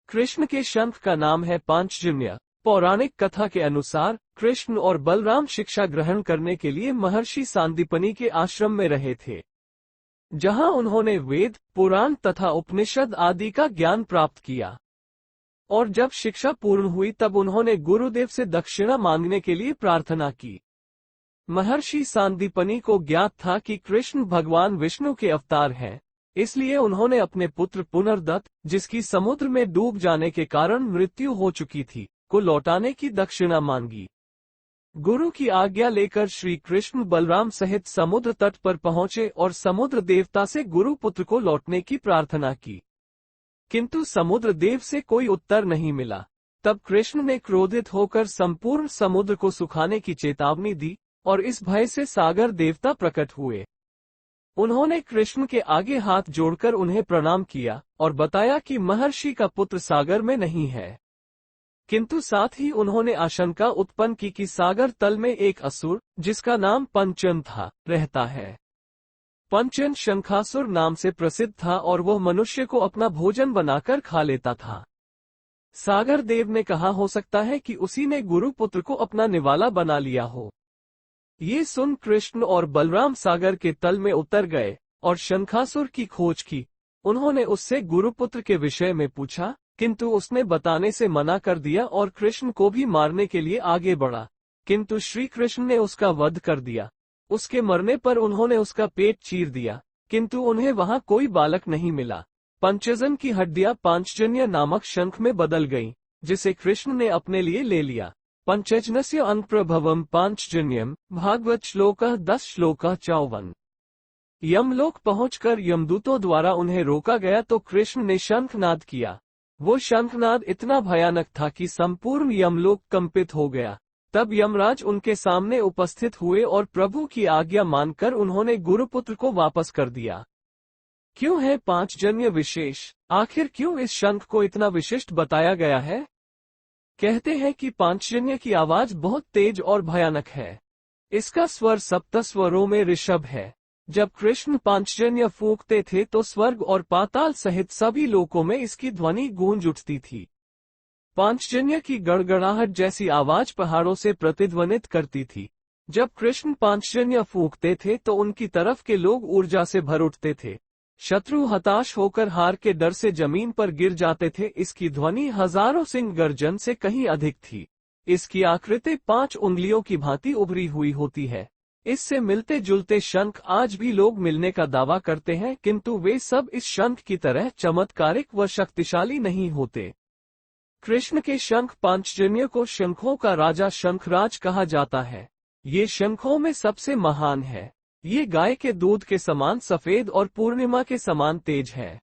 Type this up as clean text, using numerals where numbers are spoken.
कृष्ण के शंख का नाम है पांचजन्य। पौराणिक कथा के अनुसार कृष्ण और बलराम शिक्षा ग्रहण करने के लिए महर्षि सांदीपनि के आश्रम में रहे थे, जहां उन्होंने वेद, पुराण तथा उपनिषद आदि का ज्ञान प्राप्त किया। और जब शिक्षा पूर्ण हुई तब उन्होंने गुरुदेव से दक्षिणा मांगने के लिए प्रार्थना की। महर्षि सांदीपनि को ज्ञात था कि कृष्ण भगवान विष्णु के अवतार हैं, इसलिए उन्होंने अपने पुत्र पुनर्दत्त, जिसकी समुद्र में डूब जाने के कारण मृत्यु हो चुकी थी, को लौटाने की दक्षिणा मांगी। गुरु की आज्ञा लेकर श्री कृष्ण बलराम सहित समुद्र तट पर पहुंचे और समुद्र देवता से गुरु पुत्र को लौटने की प्रार्थना की, किंतु समुद्र देव से कोई उत्तर नहीं मिला। तब कृष्ण ने क्रोधित होकर संपूर्ण समुद्र को सुखाने की चेतावनी दी और इस भय से सागर देवता प्रकट हुए। उन्होंने कृष्ण के आगे हाथ जोड़कर उन्हें प्रणाम किया और बताया कि महर्षि का पुत्र सागर में नहीं है, किंतु साथ ही उन्होंने आशंका उत्पन्न की कि सागर तल में एक असुर, जिसका नाम पंचन था, रहता है। पंचन शंखासुर नाम से प्रसिद्ध था और वह मनुष्य को अपना भोजन बनाकर खा लेता था। सागर देव ने कहा, हो सकता है कि उसी ने गुरु पुत्र को अपना निवाला बना लिया हो। ये सुन कृष्ण और बलराम सागर के तल में उतर गए और शंखासुर की खोज की। उन्होंने उससे गुरुपुत्र के विषय में पूछा, किंतु उसने बताने से मना कर दिया और कृष्ण को भी मारने के लिए आगे बढ़ा, किंतु श्री कृष्ण ने उसका वध कर दिया। उसके मरने पर उन्होंने उसका पेट चीर दिया, किंतु उन्हें वहां कोई बालक नहीं मिला। पंचजन की हड्डियां पांचजन्य नामक शंख में बदल गईं, जिसे कृष्ण ने अपने लिए ले लिया। पंचजनस्य अंगप्रभवम पांचजन्यम, भागवत श्लोक 10 श्लोक 54। यमलोक पहुंचकर यमदूतों द्वारा उन्हें रोका गया तो कृष्ण ने शंखनाद किया। वो शंखनाद इतना भयानक था कि संपूर्ण यमलोक कंपित हो गया। तब यमराज उनके सामने उपस्थित हुए और प्रभु की आज्ञा मानकर उन्होंने गुरुपुत्र को वापस कर दिया। क्यों है पांचजन्य विशेष? आखिर क्यों इस शंख को इतना विशिष्ट बताया गया है? कहते हैं कि पांचजन्य की आवाज बहुत तेज और भयानक है। इसका स्वर सप्त स्वरों में ऋषभ है। जब कृष्ण पांचजन्य फूंकते थे तो स्वर्ग और पाताल सहित सभी लोकों में इसकी ध्वनि गूंज उठती थी। पांचजन्य की गड़गड़ाहट जैसी आवाज पहाड़ों से प्रतिध्वनित करती थी। जब कृष्ण पांचजन्य फूंकते थे तो उनकी तरफ के लोग ऊर्जा से भर उठते थे। शत्रु हताश होकर हार के डर से जमीन पर गिर जाते थे। इसकी ध्वनि हजारों सिंह गर्जन से कहीं अधिक थी। इसकी आकृति 5 उंगलियों की भांति उभरी हुई होती है। इससे मिलते जुलते शंख आज भी लोग मिलने का दावा करते हैं, किंतु वे सब इस शंख की तरह चमत्कारिक व शक्तिशाली नहीं होते। कृष्ण के शंख पांचजन्य को शंखों का राजा शंखराज कहा जाता है। ये शंखों में सबसे महान है। ये गाय के दूध के समान सफेद और पूर्णिमा के समान तेज है।